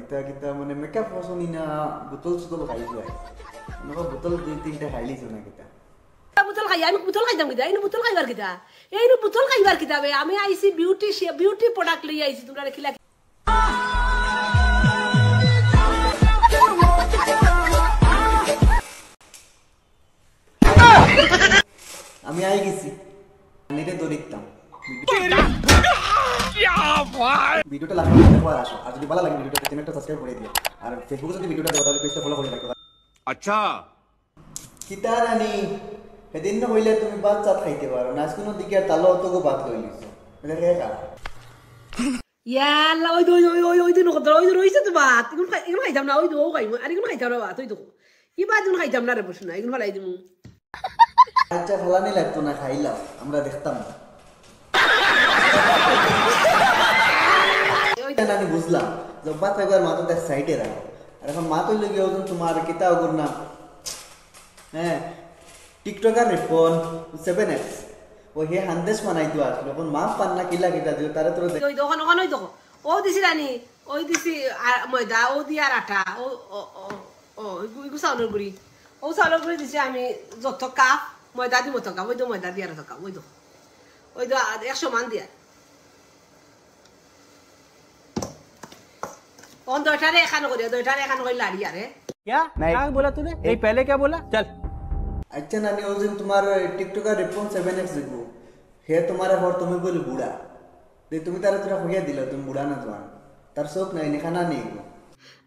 ইতা কিতা মানে মেকআপ পছন্দ না বোতল সুতল খাই যায় নবা বোতল দুই তিনটা খাইলিছো না কিতা বোতল খাই আমি বোতল খাইতাম কিতা এই বোতল খাইবার কিতা এই বোতল খাইবার কিতা আমি আইছি বিউটি প্রোডাক্ট লই আইছি তোমরা রেখিলা আমি আই গেছি নেটে দরিতাম ভিডিওটা লাস্ট দেখো আর আসো আর যদি ভালো লাগে ভিডিওটা চ্যানেলটা সাবস্ক্রাইব করে দিও আর ফেসবুকে যদি ভিডিওটা দেখো তাহলে পেজটা ফলো করে রাখো আচ্ছা কিতা রানী সেদিন না হইলে তুমি ভাত চাত খাইতে পারো না আজকে দিকে আর তালো অতগো ভাত লইলিছো এটা কে কা ইয়াল্লা ওই দিন কত ওই রইছে তো ভাত এগুলো খাইতাম না ওই তো খাইমু আর এগুলো খাইতাম না ভাত ওই তো কি ভাত এগুলো খাইতাম না রে বসে না এগুলো ভালাই দিমু আচ্ছা ফলানি লাগতো না খাইলাম আমরা দেখতাম না আমি বুঝলাম জব্বা থাকবার মা তো তার সাইডে রাখো আর এখন মা তো লেগে ওজন তোমার কিতা ওগুর নাম হ্যাঁ টিকটকার রিপন 7x ও হে হান্দেশ মানাই তো আসলো এখন মা পান না কিলা কিতা দিও তারে তোর ওই দোকান ওখানে ওই দেখো ও দিছি রানি ওই দিছি ময়দা ও দি আর আটা ও ও ও ওই চাউলের গুড়ি ও চাউলের গুড়ি দিছি আমি যত কাপ ময়দা দিব তো কাপ ওই তো ময়দা দিয়ে আর তো কাপ ওই তো 100 মান দিয়া on दोटारे खान को लाड़ी यार क्या क्या बोला तूने ये पहले क्या बोला चल अच्छा नानी उस दिन तुम्हारा टिकटॉकर रिपोन 7x देखो हे तुम्हारा और तुम्हें बोले बूढ़ा दे तुम्हें तारा तुरा होया दिला तुम बूढ़ा ना जवान तार शौक नहीं निखाना नहीं को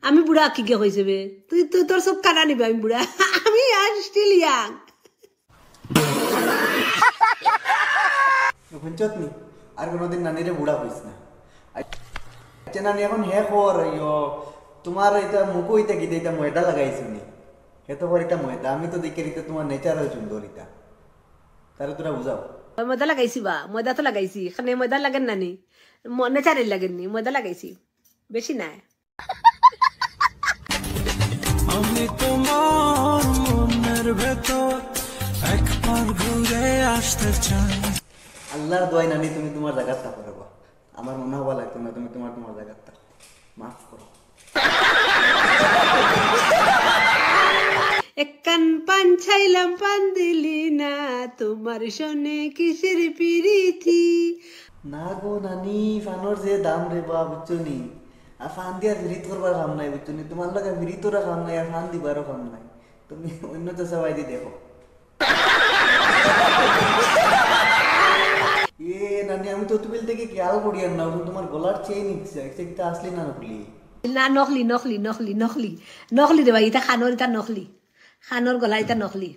আমি বুড়া কি কে কইছে বে তুই তুই তোর সব কানা নিবে আমি বুড়া আমি আর স্টিল ইয়াং ভঞ্চত নি আর কোনদিন নানি রে বুড়া কইছ না আচ্ছা নানি এখন হে খবর ইয়ো তোমার এটা মুকো ইটা কি এটা ময়দা লাগাইছো নি হে তো পর এটা ময়দা আমি তো দেখি রিতে তোমার নেচারাল সুন্দর ইটা তারে তোরা বুঝাও ময়দা লাগাইছি বা ময়দা তো লাগাইছি খানে ময়দা লাগেন না নি নেচারাল লাগেন নি ময়দা লাগাইছি বেশি না আমি তোমার মনের ভেতর একবার ঘুরে আসতে চাই আল্লাহর দোয়াই নানি তুমি তোমার জায়গা থাকো রে আমার মনে হওয়া লাগতো না তুমি তোমার জায়গা থাকো মাফ করো এককান পান ছাইলাম পান দিলি না তোমার শোনে কিসের পিরিতি না গো নানি ফানোর যে দাম রে বা বুঝছনি আর ফান দিয়া ভিরিত করবার কাম নাই বুঝছনি তোমার লাগা ভিরিতরা কাম নাই আর ফান দিবারও কাম নাই তুমি অন্য তো সবাই দি দেখো এ নানি আমি তো তুমি থেকে খেয়াল করি আর না তোমার গলার চেইন ইচ্ছে এটা আসলি না নকলি না নকলি রে ভাই এটা খানোর গলা এটা নকলি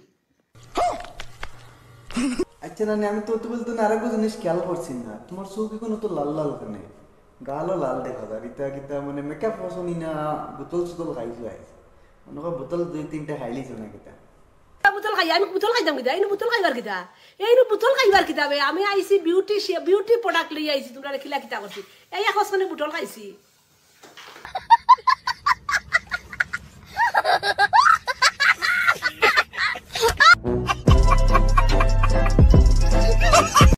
আচ্ছা নানি আমি তো বলতে না আরেকটা জিনিস খেয়াল করছি না তোমার চোখে কোনো তো লাল লাল কেন গালও লাল দেখা যায় ইতা কিতা মানে মেকআপ পছন্দ না বোতল সুতল খাই যায় মনে বোতল দুই তিনটা খাইলিছো না কিতা বোতল খাই আমি বোতল খাইতাম কিতা এই বোতল খাইবার কিতা বোতল খাইবার কিতা আমি আইছি বিউটি প্রোডাক্ট লই আইছি তোমরা রেখিলা কিতা করছি এই এখন বোতল খাইছি